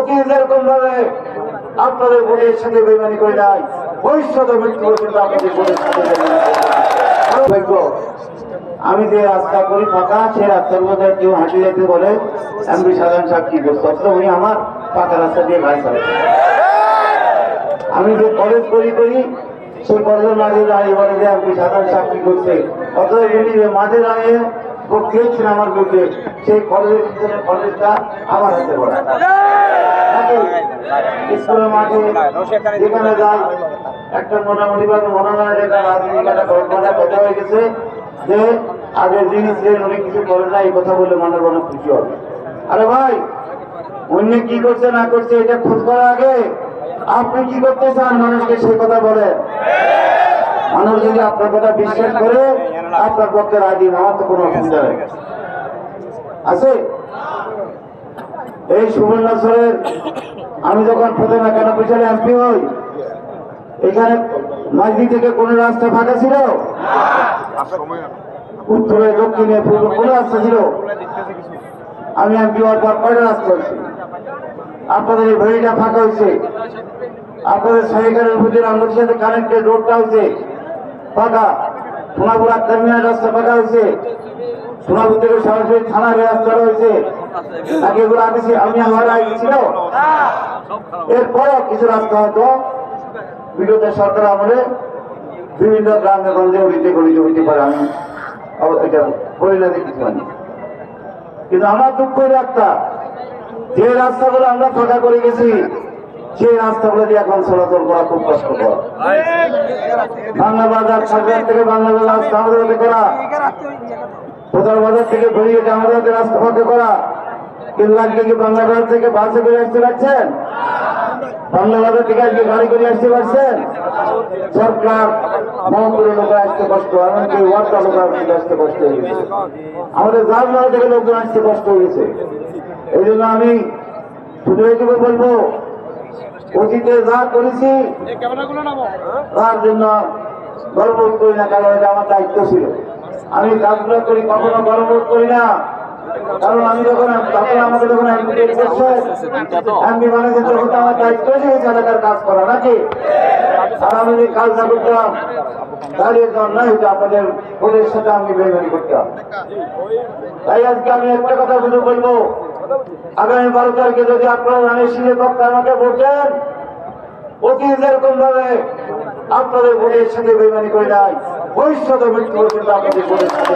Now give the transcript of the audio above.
অতি যেরকম ভাবে আপনাদের ভোটের সাথে বেইমানি করে নাই, ভবিষ্যতে মৃত্যু পর্যন্ত আপনাদের ভোটের সাথে আমি যে রাস্তা করি ফাঁকা, সেই রাস্তার মধ্যে কেউ হাঁটি যেতে বলে এমপি সাধারণ সাহেব কি করছে, অথচ উনি আমার পাকা রাস্তা দিয়ে গাড়ি চালাচ্ছে। আমি যে কলেজ করি সেই কলেজের মাঝে দাঁড়িয়ে বলে যে এমপি সাধারণ সাহেব কি করছে, অথচ উনি মাঝে দাঁড়িয়ে খেয়েছেন আমার বুকে, সেই কলেজটা আমার হাতে পড়া। স্কুলের মাঠে যেখানে যাই একটা মোটামুটি ভাবে মনে হয় একটা রাজনীতিক একটা কথা হয়ে গেছে যে আগের যিনি ছিলেন উনি কিছু করেন না, এই কথা বলে মনের মনে খুশি হবে। আরে ভাই, অন্য কি করছে না করছে এটা খোঁজ করার আগে আপনি কি করতে চান মানুষকে সেই কথা বলেন। মানুষ যদি আপনার কথা বিশ্বাস করে আপনার পক্ষে রাজি, আমার তো কোনো অসুবিধা নেই আছে। এই সুবর্ণচরের আমি যখন প্রথমে কেন পিছনে এমপি হই, এখানে মাঝদি থেকে কোন রাস্তা ফাঁকা ছিল? উত্তরে দক্ষিণে পূর্ব কোন রাস্তা ছিল? আমি এমপি হওয়ার পর কয়টা রাস্তা হয়েছে? আপনাদের এই ভেড়িটা ফাঁকা হয়েছে, আপনাদের সরকারের প্রতি আমাদের সাথে কানেক্টেড রোডটা হয়েছে ফাঁকা, সোনাপুর টার্মিনাল রাস্তা ফাঁকা হয়েছে, সোনাপুর থেকে সরাসরি থানার রাস্তা রয়েছে, আগে এগুলো আগে আমি আমার আগে ছিল। এরপরও কিছু রাস্তা হয়তো বিগত সরকার আমলে বিভিন্ন গ্রামে গঞ্জে উড়িতে গড়িতে হইতে পারে, আমি এটা পরিণতি কিছু আনি। কিন্তু আমার দুঃখ একটা, যে রাস্তাগুলো আমরা ফাঁকা করে গেছি সেই রাস্তাগুলো দিয়ে এখন চলাচল করা খুব কষ্টকর। বাংলা বাজার সরকার থেকে বাংলা বাজার রাস্তা আমাদের হাতে করা, প্রধান বাজার থেকে বেরিয়ে আমাদের হাতে রাস্তা ফাঁকা করা, কিন্তু আজকে কি বাংলা বাজার থেকে বাসে করে আসতে পারছেন? বাংলা বাজার থেকে আজকে গাড়ি করে আসতে পারছেন? সরকার মহকুমের লোক আসতে কষ্ট, এমনকি ওয়ার্ডটা লোক আসতে কষ্ট হয়ে গেছে, আমাদের জালমালা থেকে লোকজন আসতে কষ্ট হয়ে গেছে। এই জন্য আমি শুধু এইটুকু বলবো, অতীতে যা করেছি তার জন্য গর্ববোধ করি না, কারণ এটা আমার দায়িত্ব ছিল। আমি কাজগুলো করি কখনো গর্ববোধ করি না, কারণ আমি যখন আমাকে যখন এমপি বানিয়েছে তখন তো আমার দায়িত্ব ছিল এলাকার কাজ করা নাকি। আর আমি যদি কাজ না করতাম দাঁড়িয়ে যখন না হইতো আপনাদের ভোটের সাথে আমি বেইমানি করতাম। তাই আজকে আমি একটা কথা শুধু বলবো, আগামী 12 তারিখে যদি আপনারা রানের সিংহের পক্ষে আমাকে ভোট দেন, অতি যেরকম ভাবে আপনাদের ভোটের সাথে বেইমানি করে নাই, ভবিষ্যতে মৃত্যু পর্যন্ত আপনাদের ভোটের সাথে